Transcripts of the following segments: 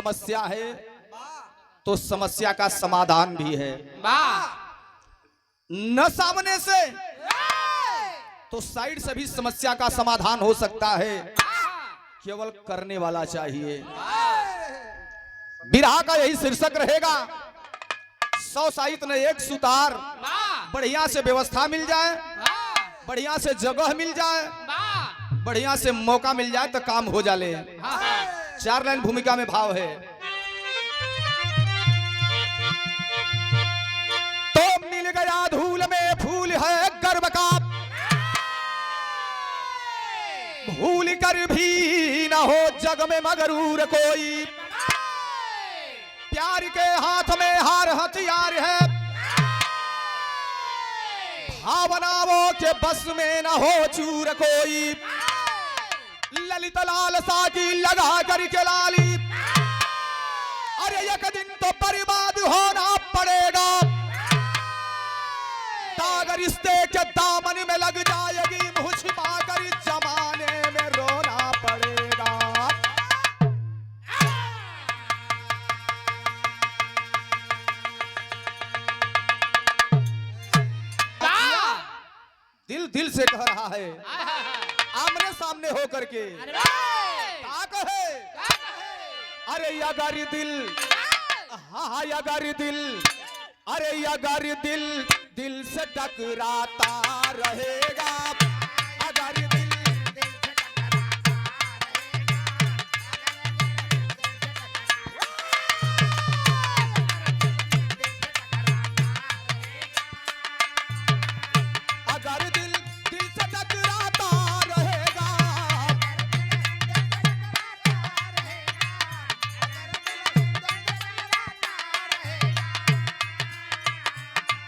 समस्या है तो समस्या का समाधान भी है। न सामने से तो साइड से भी समस्या का समाधान हो सकता है, केवल करने वाला चाहिए। बिरहा का यही शीर्षक रहेगा, 100 साहित्य ने एक सुतार। बढ़िया से व्यवस्था मिल जाए, बढ़िया से जगह मिल जाए, बढ़िया से मौका मिल जाए तो काम हो जाले। 4 लाइन भूमिका में भाव है। तो मिल गया धूल में फूल है गर्व का, भूल कर भी ना हो जग में मगरूर कोई। प्यार के हाथ में हार हथियार है, भावनाओं के बस में ना हो चूर कोई। ललित लालसा की लगा करके लाली, अरे एक दिन तो बर्बाद होना पड़ेगा। दाग रिश्ते के दामन में लग जाएगी, मुंह छिपा कर जमाने में रोना पड़ेगा। दिल दिल से कह रहा है, आमने सामने हो करके क्या कहे? अरे अगर दिल, हाँ अगर दिल, अरे अगर दिल दिल से टकराता रहेगा, अगर दिल दिल से टकराता रहेगा, अगर दिल दिल से टकराता रहेगा,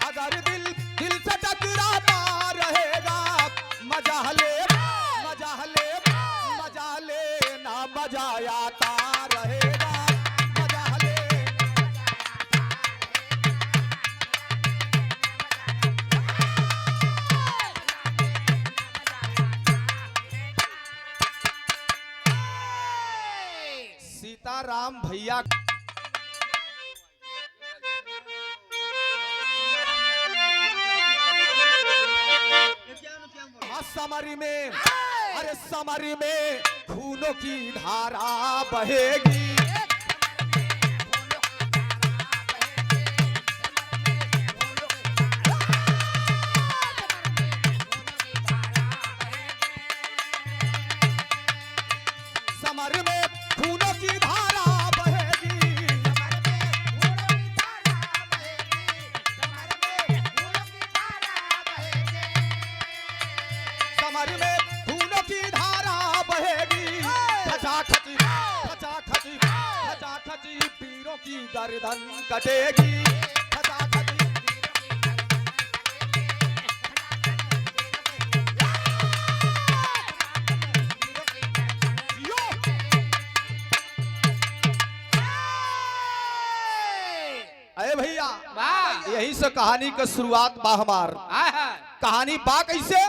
अगर दिल दिल से टकराता रहेगा, मजा ले मजा ले मजा लेना मजा आता रहेगा, मजा ले। सीताराम भैया समरी में, अरे समरी में खूनों की धारा बहेगी, समर में खूनों की धारा बहेगी, समर में खूनों की धारा बहेगी। खचाखची खचाखची खचाखची वीरों की गर्दन कटेगी, खचाखची अरे भैया, यही से कहानी का शुरुआत बा हमार। कहानी बा कैसे?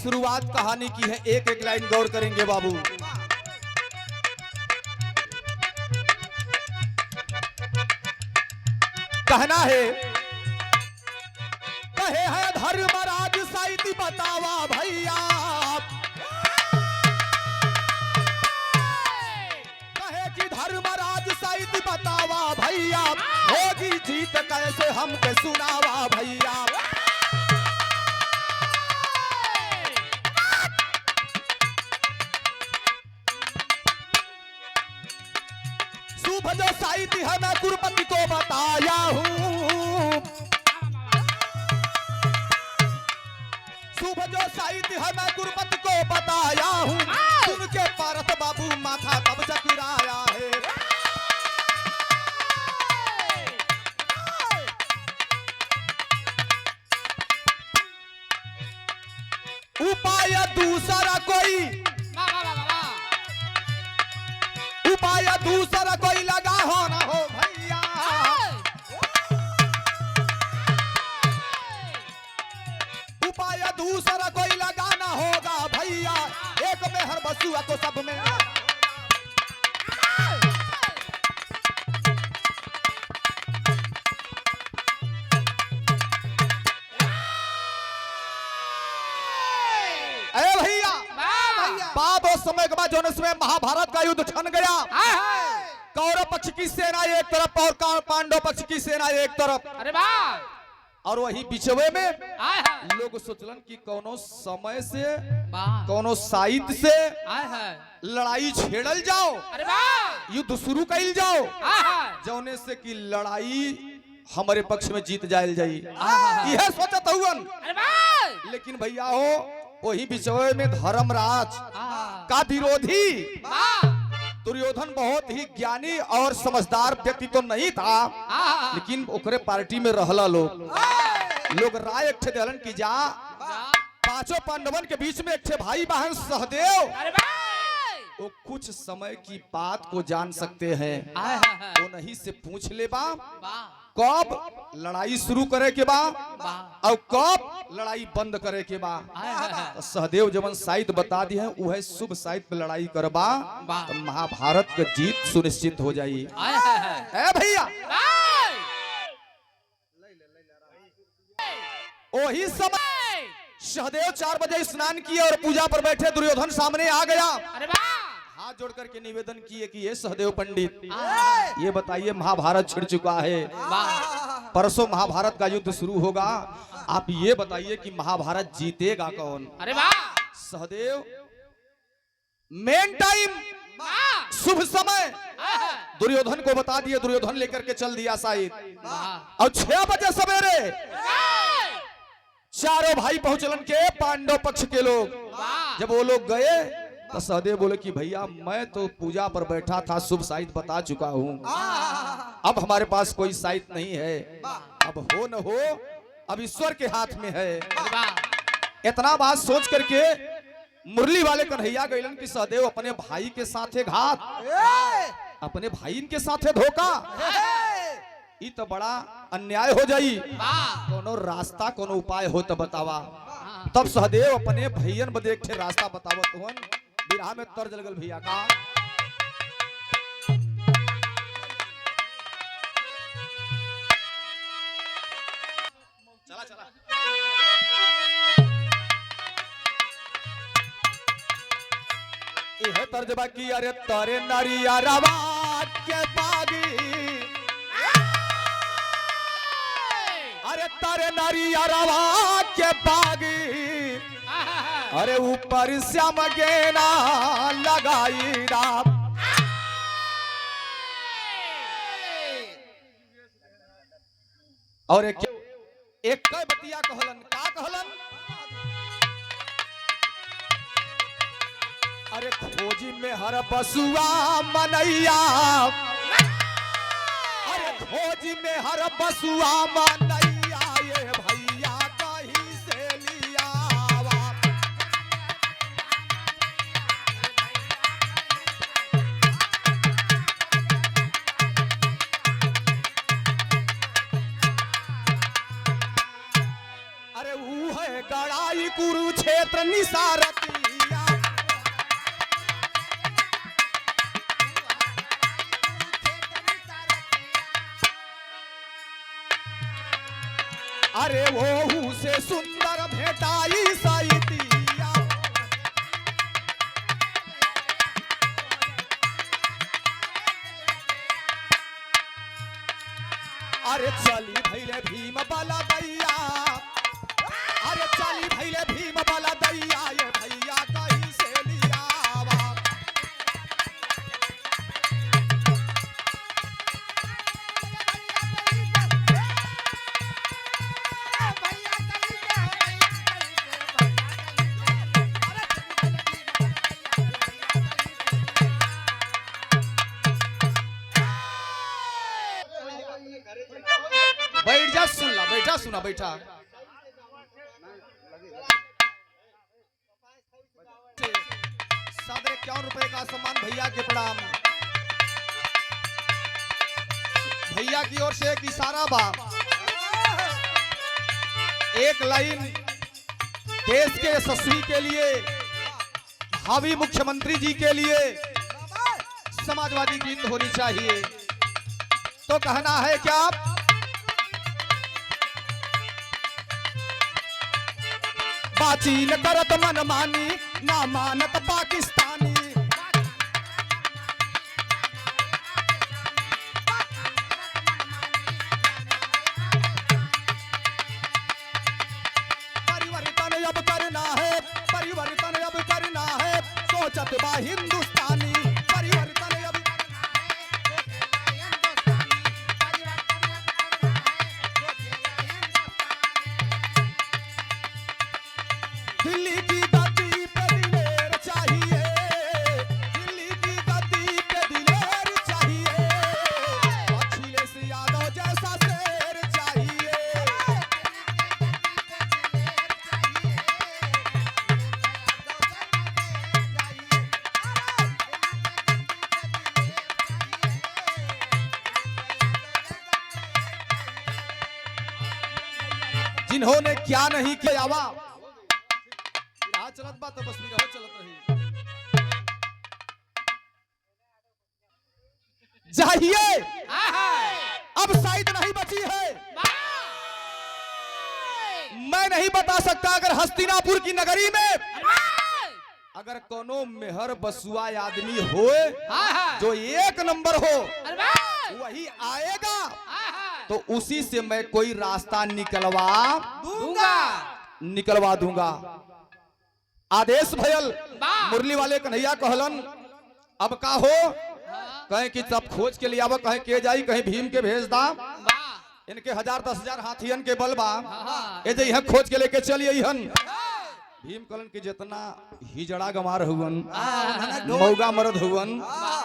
शुरुआत कहानी की है, एक एक लाइन गौर करेंगे बाबू। कहना है, कहे है धर्मराज साहित्य बतावा भैया, कहे कि धर्मराज साहित्य बतावा भैया, होगी जीत कैसे हमके सुनावा भैया। शुभ जो साहित्य है मैं कुरुपति को बताया हूँ, शुभ जो साहित्य है मैं कुरुपति को बताया हूँ, सुन के पारत बाबू माथा तब चकराया है। उपाय दूसरा कोई उपाय दूसरा कोई लगा हो ना हो भैया, उपाय दूसरा कोई लगाना होगा भैया, एक में हर बसुआ तो सब में। समय के बाद जो इसमें महाभारत का युद्ध छन गया, कौरव पक्ष की सेना एक तरफ और पांडव पक्ष की सेना एक तरफ। अरे वाह! और वही बिचवे में लोग सोचलन कि कोनो समय से कोनो साइड से लड़ाई छेड़ल जाओ, अरे वाह! युद्ध शुरू कइल जाओ, जौने से कि लड़ाई हमारे पक्ष में जीत जायल जाई, यह सोचत हुवन। लेकिन भैया हो वही विषय में धर्मराज का विरोधी दुर्योधन बहुत ही ज्ञानी और समझदार व्यक्ति तो नहीं था, लेकिन ओकरे पार्टी में रहला लोग राय एक देलन की जा पांचों पांडवन के बीच में एक भाई बहन सहदेव वो कुछ समय की बात को जान सकते हैं, वो नहीं से पूछ ले बा कब लड़ाई शुरू करे के बा और कब लड़ाई बंद करे के बा। तो सहदेव जवन साइड बता दी है वह शुभ साइड पे लड़ाई करबा तो महाभारत का जीत सुनिश्चित हो जाई। भैया वही समय सहदेव 4 बजे स्नान किए और पूजा पर बैठे, दुर्योधन सामने आ गया, हाथ जोड़ करके निवेदन किए कि ये सहदेव पंडित ये बताइए महाभारत छिड़ चुका है, परसों महाभारत का युद्ध शुरू होगा, आप ये बताइए कि महाभारत जीतेगा कौन। अरे वाह! सहदेव मेन टाइम शुभ समय दुर्योधन को बता दिए, दुर्योधन लेकर के चल दिया साइड, और 6 बजे सवेरे चारों भाई पहुंचलन के पांडव पक्ष के लोग। जब वो लोग गए तो सहदेव बोले कि भैया मैं तो पूजा पर बैठा था, शुभ साइड बता चुका हूँ, अब हमारे पास कोई साइड नहीं है, अब हो न हो अब ईश्वर के हाथ में है। इतना बात सोच करके मुरली वाले कन्हैया गइलन कि सहदेव अपने भाई के साथे घात, अपने भाई के साथे धोखा, ये तो बड़ा अन्याय हो जाई, कोनो रास्ता कोनो उपाय हो तो बतावा। तब सहदेव अपने भैयन बदे एक रास्ता बतावत हुन, बिरहा में तर्ज लगल भैया का। चला चला यह तर्ज बाकी, अरे तारे नारिया रवा के बागी, अरे तारे नारिया रवा के बागी, अरे ऊपर श्याम गेना लगाई राम। और एक बतिया कहलन, का कहलन, अरे खोजी में हर बसुआ मनैया, अरे खोजी में हर बसुआ मनैया, ये भैया कहीं से लिया। अरे वो है गड़ाई कुरुक्षेत्र निसारतिया, अरे वो से सुंदर भेटाई साइतिया, अरे चली भैले भीम बाला दैया, अरे चली भैले भीम बाला दैया, ये भैया कहीं से लिया। बैठ जा, सुन ला, बैठा सुना बैठा। 51 रुपए का सम्मान भैया के प्रणाम। भैया की ओर से एक इशारा बा, एक लाइन देश के यशस्वी के लिए, भावी मुख्यमंत्री जी के लिए समाजवादी गीत होनी चाहिए। तो कहना है क्या, बाची न करत मनमानी, ना मानत पाकिस्तानी। परिवर्तन अब करना है, परिवर्तन अब करना है, सोचत बा हिंदुस्तानी। परिवर्तन अब दिल्ली की गद्दी पे दिलेर चाहिए, दिल्ली की गद्दी पे दिलेर चाहिए, अखिलेश यादव जैसा शेर चाहिए। जिन्होंने क्या नहीं किया वा, चलत बात बस नहीं चलत रही चाहिए। अब शायद नहीं बची है, मैं नहीं बता सकता। अगर हस्तिनापुर की नगरी में अगर कोनो मेहर बसुआ आदमी हो जो एक नंबर हो, वही आएगा तो उसी से मैं कोई रास्ता निकलवा दूंगा। आदेश भयल मुरली वाले कन्हैया कहलन, अब का हो, कहें कि तब खोज के लिए आवा, कहें के जाई, कहीं भीम के भेज दा, इनके 1000-10,000 हाथियन के बल बा, ए जे यहाँ खोज के लेके चलिए। भीम कहलन कि जितना हिजड़ा गंवार हुवन, मौगा मर्द हुवन,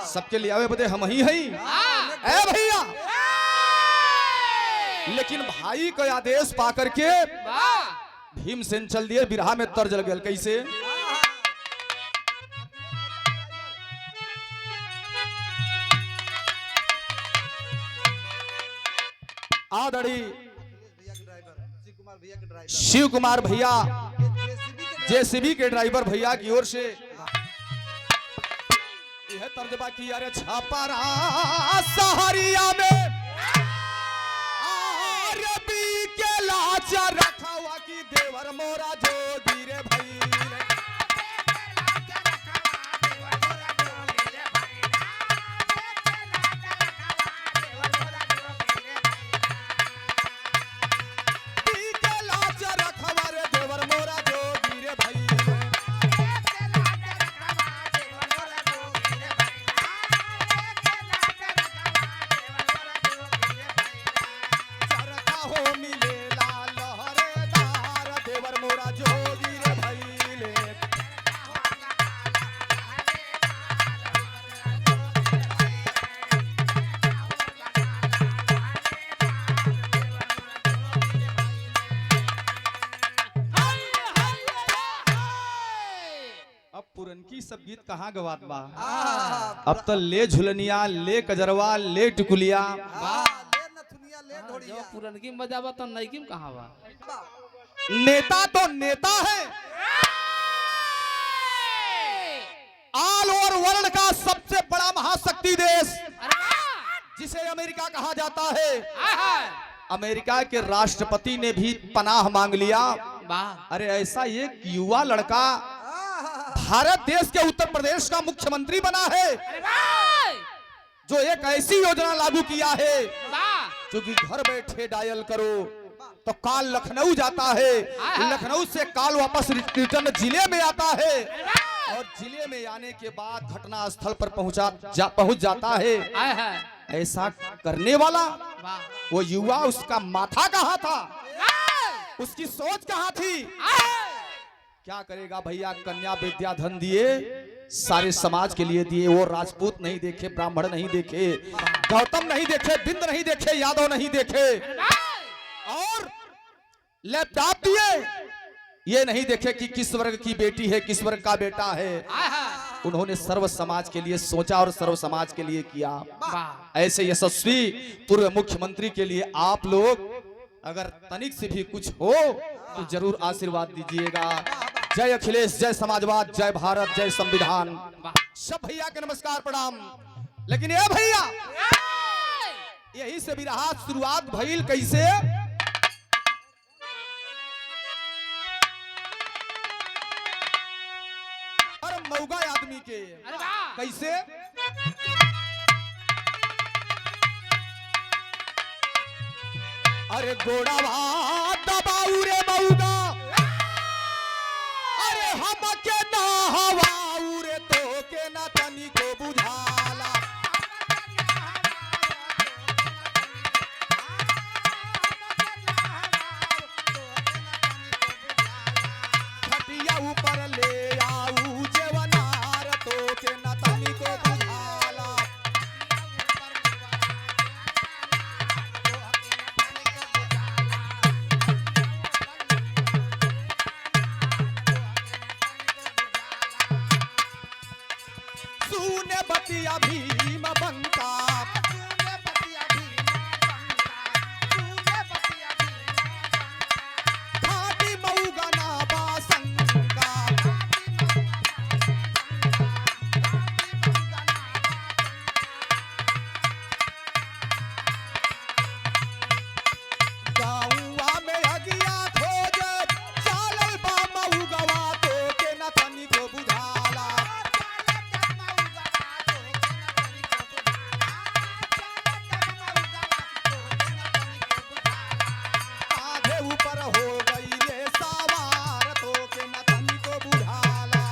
सबके लिए आवे बदे हम ही हई ए भैया। लेकिन भाई का आदेश पा करके भीमसेन चल दिए, बिरहा में तर जल गए। कैसे, आदड़ी शिव कुमार भैया जेसीबी के ड्राइवर भैया की ओर से यह तर्जबा की, अरे छापारा सहरिया में अरबी के लाचा रखा हुआ की देवर मोरा जोगी रे भाई। पुरनकी सब गीत कहाँ गवात बा, अब तो ले झुलनिया, ले कजरवा, ले टिकुलिया, पुरनकी मजा बा तो नईकी में कहाँ बा। नेता तो नेता है, ऑल ओवर वर्ल्ड का सबसे बड़ा महाशक्ति देश जिसे अमेरिका कहा जाता है, अमेरिका के राष्ट्रपति ने भी पनाह मांग लिया। अरे ऐसा एक युवा लड़का भारत देश के उत्तर प्रदेश का मुख्यमंत्री बना है, जो एक ऐसी योजना लागू किया है जो कि घर बैठे डायल करो तो काल लखनऊ जाता है, लखनऊ से काल वापस रिटर्न जिले में आता है, और जिले में आने के बाद घटना स्थल पर पहुंच जाता है। ऐसा करने वाला वो युवा, उसका माथा कहाँ था, उसकी सोच कहाँ थी। क्या करेगा भैया, कन्या विद्या धन दिए, सारे समाज के लिए दिए। वो राजपूत नहीं देखे, ब्राह्मण नहीं देखे, गौतम नहीं देखे, बिंद नहीं देखे, यादव नहीं देखे, और लैपटॉप दिए, ये नहीं देखे कि किस वर्ग की बेटी है, किस वर्ग का बेटा है। उन्होंने सर्व समाज के लिए सोचा और सर्व समाज के लिए किया। वाह ऐसे यशस्वी पूर्व मुख्यमंत्री के लिए आप लोग अगर तनिक से भी कुछ हो तो जरूर आशीर्वाद दीजिएगा। जय अखिलेश, जय समाजवाद, जय भारत, जय संविधान। सब भैया के नमस्कार प्रणाम। लेकिन ये भैया यही से भी रहा शुरुआत भइल कैसे? और मौगा आदमी के अरे वाह कैसे? अरे गोड़ा भात दबाऊ रे मौगा, अरे हम के ना हवाऊ रे तो के ना तनी को बुझाला। खटिया ऊपर ले आऊ जेवनार तो के ना तनी को बुझाला। सुने बतिया भीम बंका, घाटी मऊगा ना बासंका। गाँवा में अगिया खोज चालल बा मऊगवा तो के न तनी को बुझाला। आधे ऊपर हो गई ले सवार तो के न तनी को बुझाला।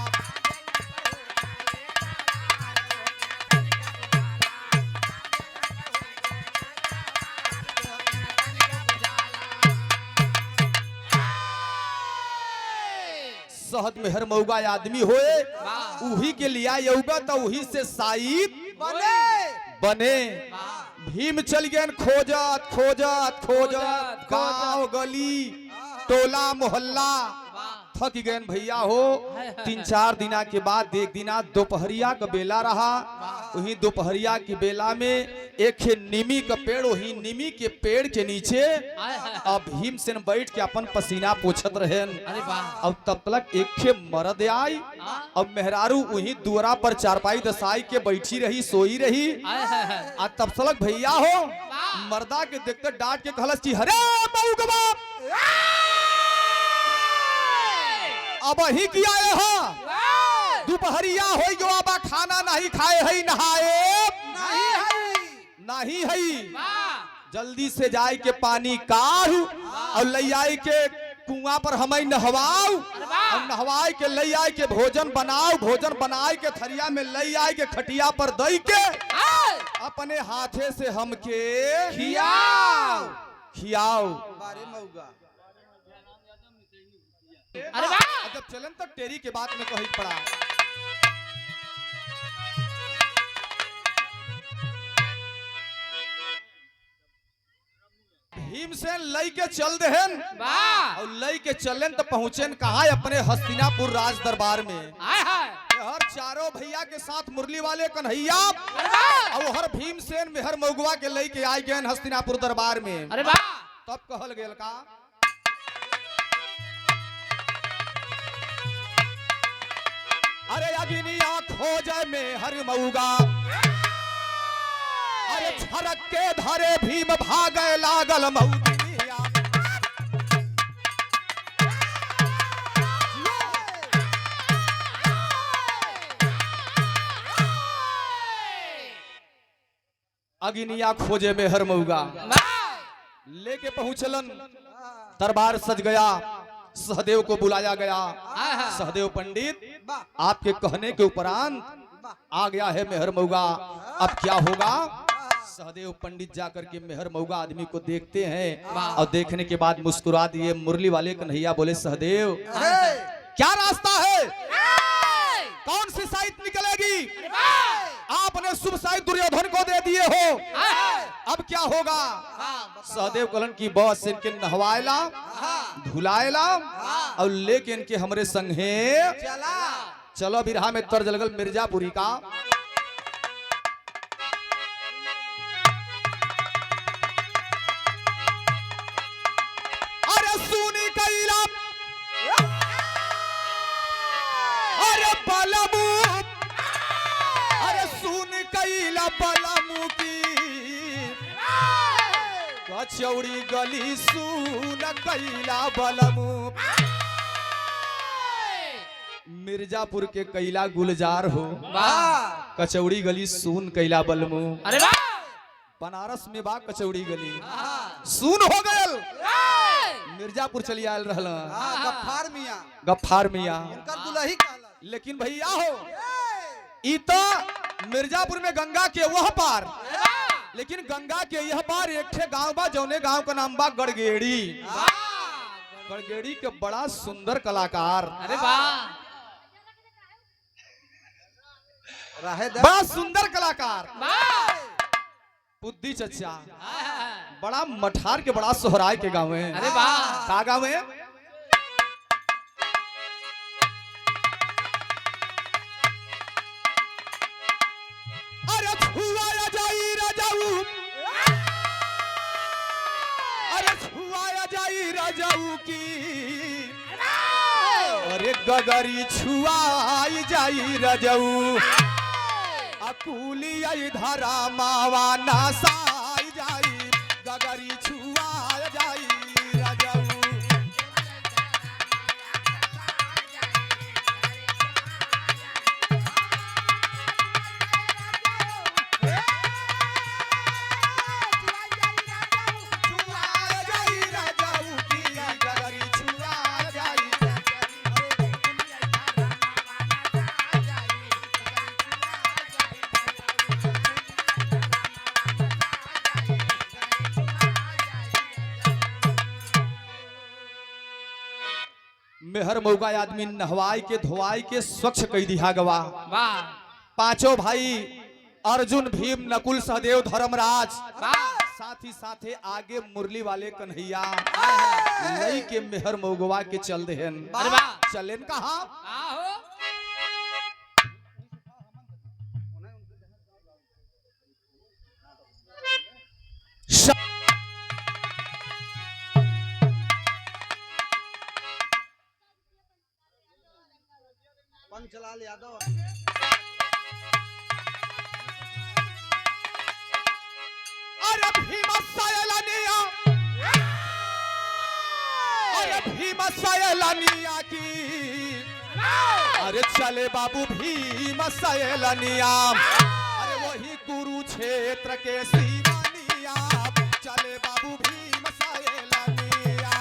शहद में हर मौगा आदमी होए वाह उही के लिया यौगा तो उही से साइद बने। भीम चल गए खोजत खोजत खोजत गांव गली टोला मोहल्ला थक गए भैया हो। 3-4 दिना के बाद एक दिना दोपहरिया का बेला रहा। वही दोपहरिया की बेला में एक नीमी का पेड़, वही नीमी के पेड़ के नीचे अब भीमसेन बैठ के अपन पसीना पोछत रहे। अरे वाह अब तब तक एक मर्द आई। अब मेहरारू वही दुआरा पर चारपाई दसाई के बैठी रही, सोई रही। आ तब तक भैया हो मर्दा के देखते डांट के कहलस कि हरे मऊगवा अब ही किया है दोपहरिया हो गयो, अब खाना नहीं खाए है नहाए नहीं है। जल्दी से जाए के पानी काढ़ू और ले आए के कुआं पर हमें नहवाऊ और नहवाए के ले आए के भोजन बनाओ, भोजन बनाए के थरिया में ले आए के खटिया पर दई के अपने हाथे से हमके खियाओ खियाओ। अरे वाह जब चलन तक टेरी के बात में कही पड़ा। भीमसेन लई के चल देहन वाह और लई के चलन तो पहुंचेन कहा अपने हस्तिनापुर राज दरबार में। हर चारों भैया के साथ मुरली वाले कन्हैया और हर भीमसेन में हर मौगवा के लई के आए गए हस्तिनापुर दरबार में। अरे वाह तब कहल गेल का अरे अग्निया खोज में हर मऊगा, अरे छरक के धरे भीम भागे लागल मऊदिया। अग्निया खोजे में हर मऊगा लेके पहुंचलन। दरबार सज गया, सहदेव को बुलाया गया। सहदेव पंडित आपके कहने के उपरांत आ गया है मेहर मऊगा, अब क्या होगा? सहदेव पंडित जाकर के मेहर मऊगा आदमी को देखते हैं और देखने के बाद मुस्कुरा दिए। मुरली वाले कन्हैया बोले सहदेव क्या रास्ता है, कौन सी साइड निकलेगी? आपने शुभ साइड दुर्योधन को दे दिए हो, अब क्या होगा? सहदेव कलन की बस इनके नहवाएला धुलाएला और लेके इनके हमरे संगे चलो बिरहा में तर्ज लगल मिर्जापुरी का। अरे सुनी कैला अरे बलमू, अरे सुन कैला बलमू की कचौड़ी गली सुन कैला बलमू। मिर्जापुर के कैला गुलजार हो, वाह कचौड़ी गली सुन कैला बलमू। अरे वाह बनारस में बा कचौड़ी गली सुन हो गयल, मिर्जापुर चली आयल रहल गफ्फार मियां, गफ्फार मियां। उनकर दुल्ही कहला। लेकिन भैया हो ई तो मिर्जापुर में गंगा के वह पार, लेकिन गंगा के यह पार एक ठे गांव बा जौने गांव का नाम बा गड़गेड़ी। गड़गेड़ी के बड़ा सुंदर कलाकार, अरे वाह रहे दे। बड़ा सुंदर कलाकार वाह बुद्धि चचा, बड़ा मठार के बड़ा सोहराय के गाँव है। अरे वाह का गाँव है? अरे छुआया जाई राजाऊ, अरे छुआया जाई राजाऊ की, अरे गगरी छुआई जाई राजाऊ, अकुलिया धरा मावा नासाई जाई, गगरी छुआई जाई राजाऊ। मेहर मौका आदमी नहवाई के धोवाई के स्वच्छ कई दिहा गवा। वाह पांचों भाई अर्जुन भीम नकुल सहदेव धर्मराज, वाह साथ ही साथे आगे मुरली वाले कन्हैया लई के मेहर मौगवा के चल देहन। अरे वाह चलेन कहा आहो पंचलाल यादव। अरे भीम सयलनिया, अरे भीम सयलनिया की, अरे चले बाबू भीम सयलनिया, अरे वही कुरुक्षेत्र के सीमानिया, चले बाबू भीम सयलनिया।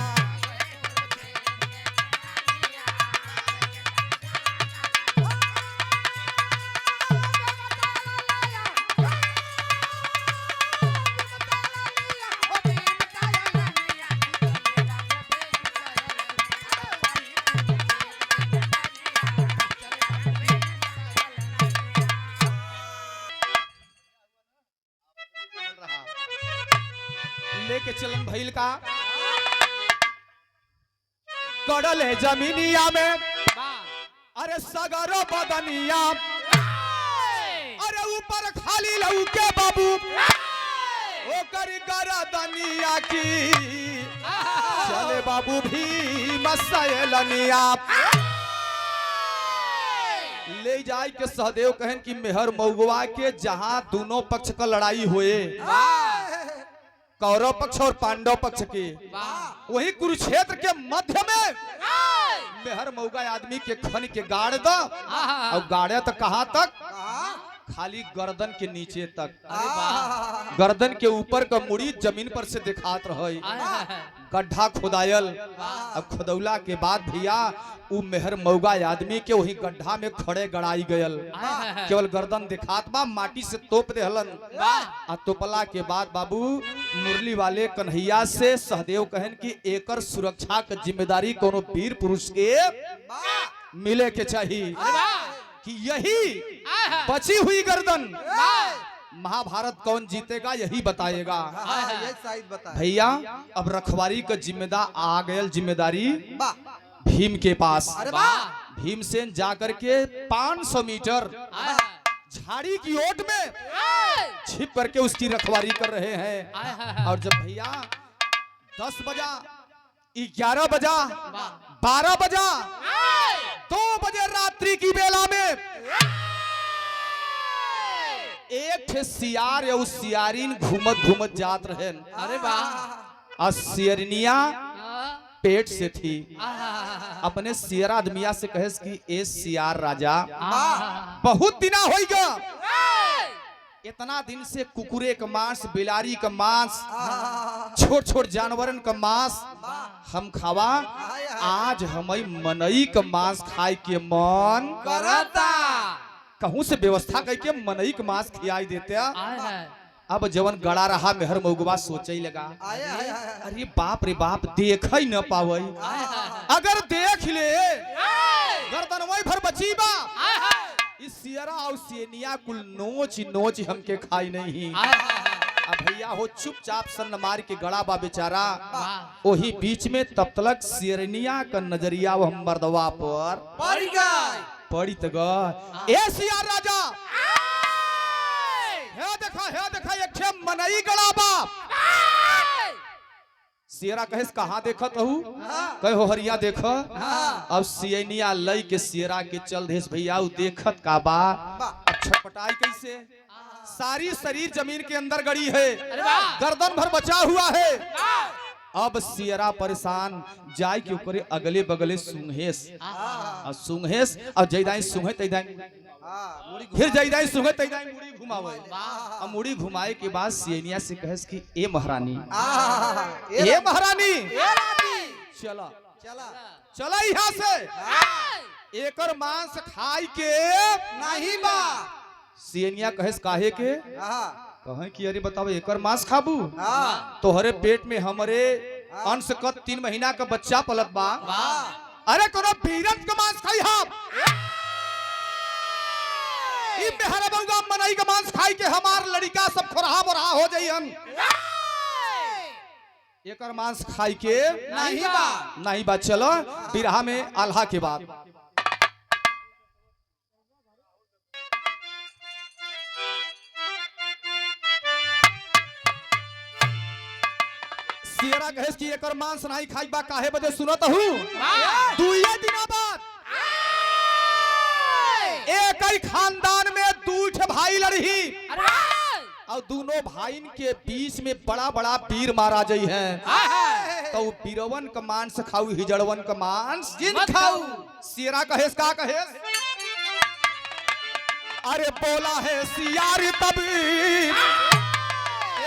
लेके चलन भइल का कड़ल है जमीनिया में, वाह अरे सगरो बदनिया, अरे ऊपर खाली लऊ के बाबू ओकर गरदनिया की, चले बाबू भीम सयलनिया। ले जाए के सहदेव कहन कि मेहर मौगवा के जहां दोनों पक्ष का लड़ाई हुए, कौरव पक्ष और पांडव पक्ष की, वाह वही कुरुक्षेत्र के मध्य में मेहर मौगा आदमी के खन के गाड़ दो, और गाड़े तो कहां तक? खाली गर्दन के नीचे तक। अरे वाह गर्दन के ऊपर का मुड़ी जमीन पर से दिखात रही। गड्ढा खुदायल, अब खुदौला के बाद भैया उ मेहर मौगा आदमी के वही गड्ढा में खड़े गड़ाई गयल, केवल गर्दन दिखात बा, माटी से तोप देहलन। आ तोपला के बाद बाबू मुरली वाले कन्हैया से सहदेव कहन कि एकर सुरक्षा के जिम्मेदारी कोनो वीर पुरुष के मिले के चाहिए, कि यही बची हुई गर्दन महाभारत कौन जीतेगा यही बताएगा। ये शायद बता भैया अब रखवारी का जिम्मेदार आ गयल, जिम्मेदारी भीम के पास। अरे वाह भीमसेन जाकर के 500 मीटर झाड़ी की ओट में छिप करके उसकी रखवाली कर रहे हैं। और जब भैया 10 बजा, 11 बजा, 12 बजा, 2 बजे रात्रि की बेला में एक ठे सियार या उस सियारिन घूमत घूमत जात रहे। अरे वाह। और सियरनिया पेट से थी। अपने सियर आदमिया से कहे कि ए सियार राजा, बहुत दिना होई गा, इतना दिन से कुकुरे का मांस, बिलारी का मांस, छोट छोट जानवरन का मांस हम खावा, आज हमें मनई का मांस खाए के मन करता। कहूं से व्यवस्था करके मनई का मांस खिलाई देते। अब जवन गड़ा रहा मेहर मऊगवा सोचे लगा, अरे बाप रे बाप, देख ही न पावे, अगर देख ले गर्दनवई भर बची बा, इस सियरा और सियनिया कुल नोच नोच हमके खाई नहीं। अब भैया हो चुपचाप सन्न मार के गड़ा बा बेचारा। वही बीच में तब तक सियरनिया का नजरिया वो मर्दवा पर पड़ी तक ए सियार राजा, हे देखा एक ठे मनई गड़ा बा। सियरा कहे कहाँ देखत हूँ, कहे हो हरिया देख। अब सियनिया लई के सियरा के चल देश भैया देखत का बा। अब छटपटाई कैसे, सारी शरीर जमीन के अंदर गड़ी है, गर्दन भर बचा हुआ है। अब सियरा परेशान जाय के ऊपर अगले बगले सुंघेस, और सुंघेस और जैदाई सुंघे तैदाई, फिर जैदाई सुंघे तैदाई मुड़ी घुमावे। अब मुड़ी घुमाए के बाद सियनिया से कहेस कि ए महारानी, ए महारानी, चला चला यहाँ से, एकर मांस खाई के नहीं बा। सियनिया कहेस काहे के, कहे कि अरे बताओ एकर मांस खाबू, तोहरे पेट में हमरे अंश का 3 महीना का बच्चा पलत बा, अरे कोनो पीरत का मांस खाई हम, ई मेहरा बउगा मनई का मांस खाई के हमार लड़का सब खोरहा बोरहा हो जाइहन, एकर मांस खाई के नहीं बा। चलो बिरहा में आल्हा के बाद सियरा कहेस कि एकर मांस नहीं खाई बा, काहे बदे सुनत हूँ। 2 दिना बाद एक ही खानदान में 2 ठे भाई लड़ही, और दोनों भाईन के बीच में बड़ा बड़ा पीर मारा जाई है। तो पीरवन का मांस खाऊ, हिजड़वन का मांस जिन खाऊ। सियरा कहेस का कहेस, अरे बोला है सियार तब,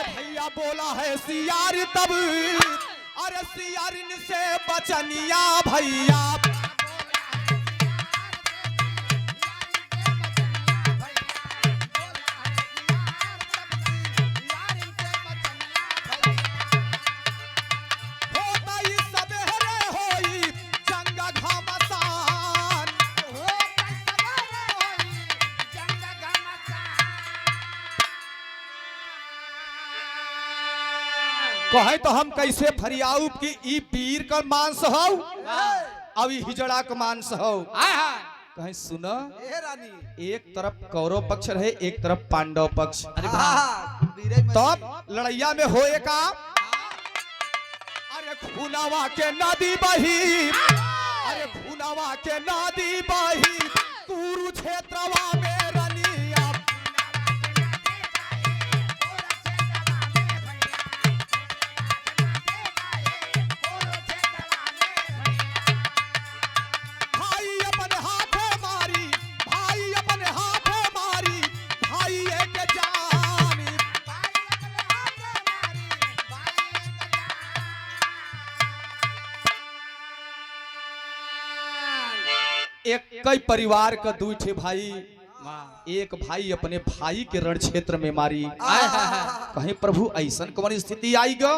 भैया बोला है सियार तब, अरे सियारिन से बचनिया भैया, होता ही सबेरे होई जंगा घमासान, कहे तो हम कैसे फरियाऊ कि ई पीर का मांस हो, अब ई हिजड़ा का मांस हो। कहे सुना, एक तरफ कौरव पक्ष रहे, एक तरफ पांडव पक्ष। तब लड़ैया में होए का, अरे खूनावा के नदी बही, अरे खूनावा के नदी बही, कुरुक्षेत्रवा में रनिया, भाई अपने हाथे मारी, भाई अपने हाथे मारी, भाई एक जान, एक कई परिवार का 2 ठे भाई, एक भाई अपने भाई के रण क्षेत्र में मारी। कहीं प्रभु ऐसन कौन स्थिति आई गो,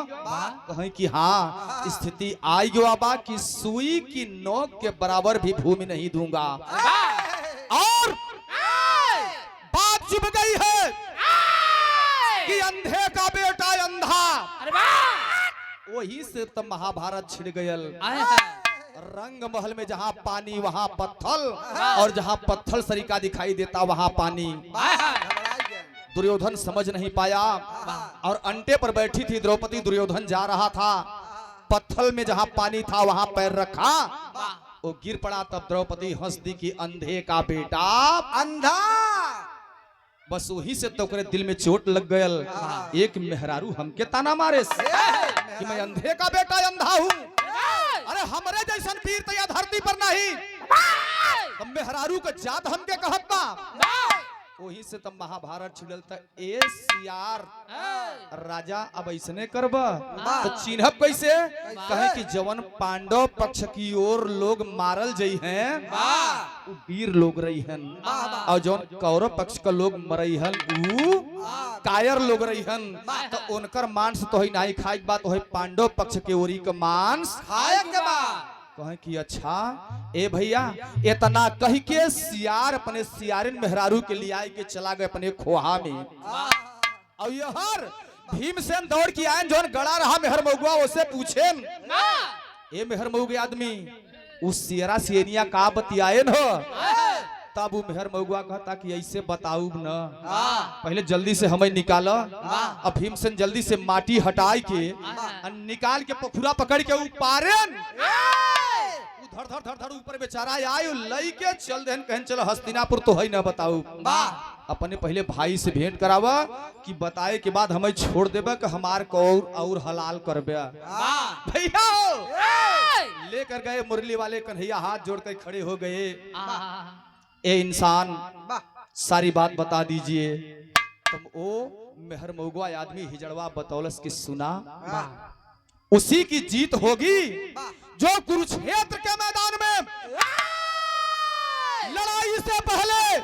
कहीं कि हाँ स्थिति आई गो बाबा कि सुई की नोक के बराबर भी भूमि नहीं दूंगा। और बात चुप गई है कि अंधे का बेटा अंधा, वही से तो महाभारत छिड़ गयल। रंग महल में जहाँ पानी वहाँ पत्थल, और जहाँ पत्थल सरीका दिखाई देता वहाँ पानी। घबराई गए। दुर्योधन समझ नहीं पाया, और अंटे पर बैठी थी द्रौपदी, दुर्योधन जा रहा था, पत्थल में जहाँ पानी था वहाँ पैर रखा, वो गिर पड़ा। तब द्रौपदी हंस दी कि अंधे का बेटा, अंधा। बस वही से तो ओकरे दिल में चोट लग गयल। एक मेहरारू हमके ताना मारे से कि मैं अंधे का बेटा अंधा हूँ। अरे हमरे जैसन वीर तो या धरती पर नहीं, तो मेहरारू का जात हमके कहत बा। वही से तब महाभारत छिड़ल त ए सियार राजा अब ऐसने करब तो चिन्हब कैसे? कहे कि जवन पांडव पक्ष की ओर लोग मारल जई हैं वो वीर लोग रही हन, और जवन कौरव पक्ष का लोग मरई हन ऊ कायर लोग रही हन। तो उनकर मांस तो ही नहीं खाई बात, तो पांडव पक्ष के ओरी का मांस खाए के बा। कहे कि अच्छा ए भैया, इतना कह के सियार अपने सियारिन मेहरारू के लिए आए के चला गए अपने खोहा में। और यहर भीमसेन दौड़ के आए, जो गड़ा रहा मेहर मऊआ उसे पूछे ए मेहर मऊगे आदमी उस सियरा सियनिया का बतियाए न? तब वो मेहर मऊआ कहता कि ऐसे बताऊ न, पहले जल्दी से हमें निकाला। अब भीमसेन जल्दी से माटी हटाई के निकाल के पोखुरा पकड़ के उपारेन धड़ धड़ धड़ धड़ ऊपर बेचारा आयो लई के चल देन, कहन चलो हस्तिनापुर तो है ना बताऊ। अपने पहले भाई से भेंट करावा कि बताए के बाद हमें छोड़ देबे कि हमार को और हलाल करबे। भैया लेकर गए मुरली वाले कन्हैया, हाथ जोड़ कर खड़े हो गए। ए इंसान सारी बात बता दीजिए। तुम ओ मेहर मऊआ आदमी हिजड़वा बतौलस की सुना, उसी की जीत होगी जो कुरुक्षेत्र के मैदान में लड़ाई से पहले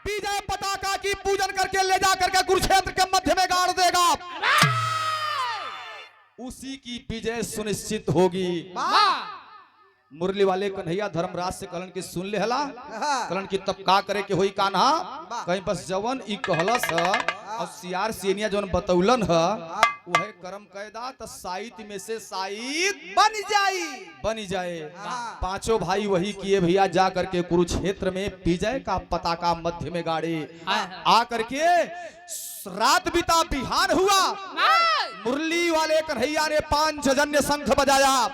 विजय पताका की पूजन करके ले जा करके कुरुक्षेत्र के मध्य में गाड़ देगा, उसी की विजय सुनिश्चित होगी। मुरली वाले कन्हैया धर्मराज से कहलन की सुन ले हला, कहलन की तब का करे के होई कान्हा? कहीं बस जवन ई कहलस और सियार सियनिया जवन बतौलन है वह कर्म कैदा तो साइत में से साइत बन जाए। पांचों भाई वही किए भैया, जा करके कुरुक्षेत्र में विजय का पताका मध्य में गाड़े। आ करके रात बीता, बिहान हुआ, मुरली वाले कन्हैया ने पांचजन्य शंख बजाया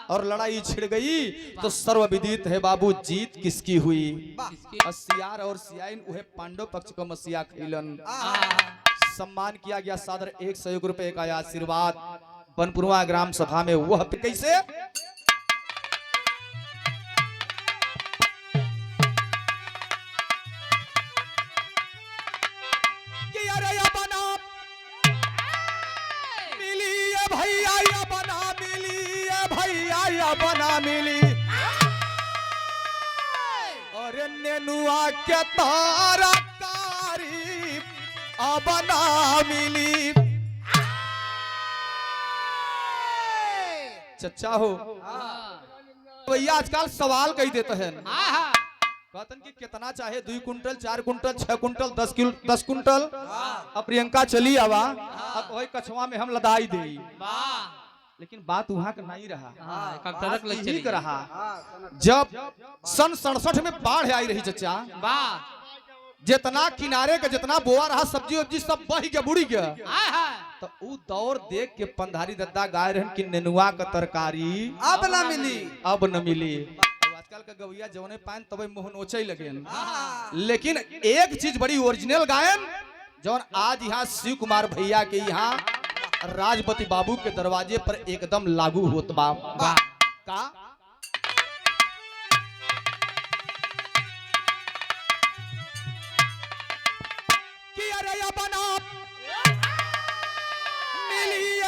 और लड़ाई छिड़ गई। तो सर्वविदित है बाबू जीत किसकी हुई? सियार और सियाइन वह पांडव पक्ष को मसीहा खिलन। सम्मान किया गया सादर 101 रुपए का आशीर्वाद बनपुरवा ग्राम सभा में। वह कैसे? कि अरे या बना मिली ये भैया, या बना मिली ये भैया, या बना मिली और नेनुआ के तारा अब ना मिली। चचा हो भैया आजकल सवाल कही देते हैं, कहतन कि कितना चाहे 2 कुंटल 4 कुंटल 6 कुंटल 10 कुंटल। अब प्रियंका चली आवा, अब वही कछुआ में हम लदाई दे। लेकिन बात वहां का नहीं रहा। जब सन 67 में बाढ़ आई रही चचा, जितना किनारे का जितना बोआ रहा सब्जी उब्जी सब बह के बुड़ी गया। तो उ दौर देख के पंधारी दद्दा गाय रहन कि नेनुआ का तरकारी अब न मिली। आजकल का गवैया जौने पान तबे मोह नोचे लगे। लेकिन एक चीज बड़ी ओरिजिनल गायन जौन आज यहाँ शिव कुमार भैया के यहाँ राजपति बाबू के दरवाजे पर एकदम लागू होत बा। का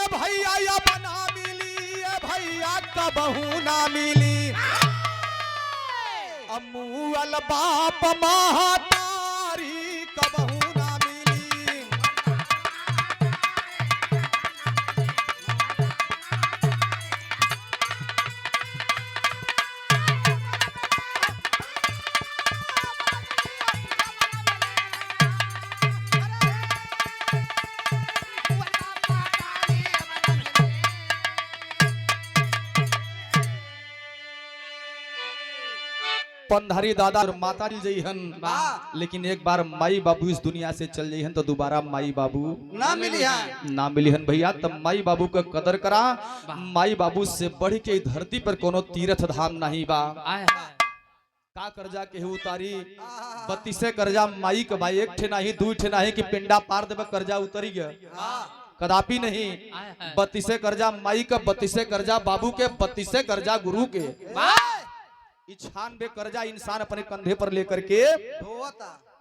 भैया, या बना मिली ये भैया कबहू ना मिली। अमूल बाप महतारी कबहू ना मिली। पंधारी दादा और माता चल जइहन, वाह। लेकिन एक बार माई बाबू इस दुनिया से चल जइहन तो दोबारा माई बाबू ना मिली है। ना मिलिहन भैया। तब माई बाबू का कदर करा। माई बाबू से बढ़ के धरती पर कोनो तीर्थ धाम नहीं बा। का कर्जा के उतारी 32 कर्जा माई के भाई, एक ठे नहीं दू ठे नहीं कि पिंडा पार देवे कर्जा उतरी गया, कदापि नहीं। 32 कर्जा माई का, 32 कर्जा बाबू के, 32 कर्जा गुरु के। 96 कर्जा इंसान अपने कंधे पर लेकर के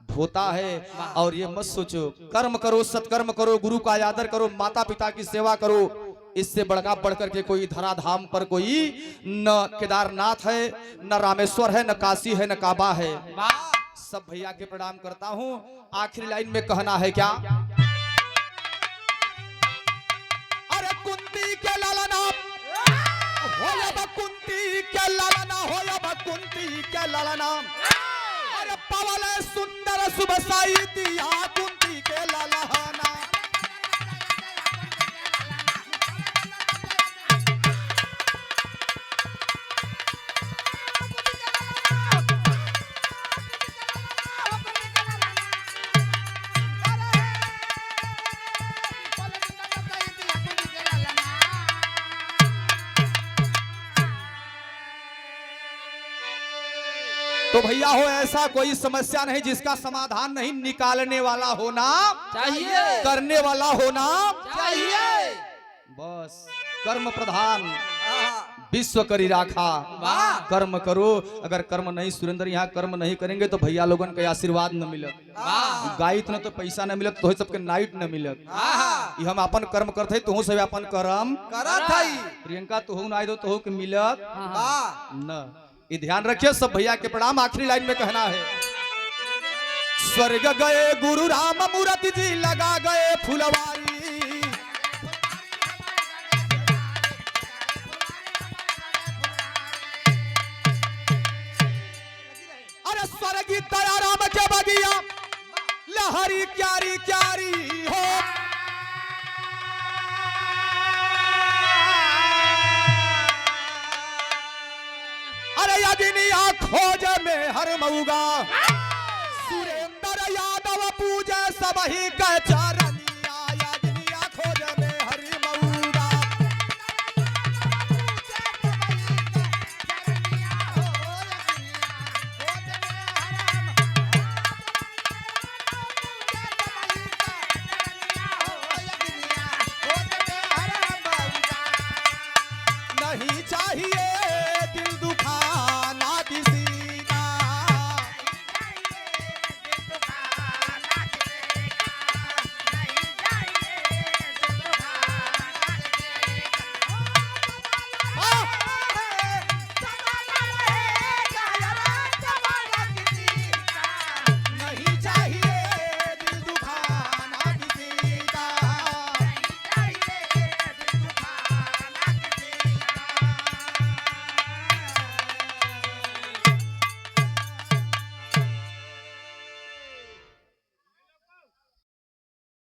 ढोता है। और ये मत सोचो, कर्म करो, सत्कर्म करो, गुरु का आदर करो, माता पिता की सेवा करो, इससे बढ़कर बढ़कर के कोई धराधाम पर कोई न केदारनाथ है, न रामेश्वर है, न काशी है, न काबा है। सब भैया के प्रणाम करता हूँ। आखिरी लाइन में कहना है क्या, अरे कुंती के लालना हो या कुंती के लालना, हो या कुंती के लालना, अरे पवल सुंदर सुबह साई दिया कुंती के लालना। तो भैया हो, ऐसा कोई समस्या नहीं जिसका समाधान नहीं निकालने वाला होना चाहिए, करने वाला होना चाहिए। बस कर्म प्रधान विश्व करी राखा। कर्म करो। अगर कर्म नहीं, सुरेंद्र यहाँ कर्म नहीं करेंगे तो भैया लोगन के आशीर्वाद न मिलत, गायत न तो पैसा न मिलत, तो सबके नाइट न मिलत। ये हम अपन कर्म करते तो सब अपन कर्म करत हई। प्रियंका तो हो ना दो तो के मिलत न। ये ध्यान रखिए सब भैया के प्रणाम। आखिरी लाइन में कहना है, स्वर्ग गए गुरु राम मूर्ति जी लगा गए फुलवारी, अरे स्वर्गी दया राम के बगिया लहरी क्यारी क्यारी हो, अरे यगिनिया खोज में हर मऊगा, सुरेंद्र यादव पूजा सब ही कह चार।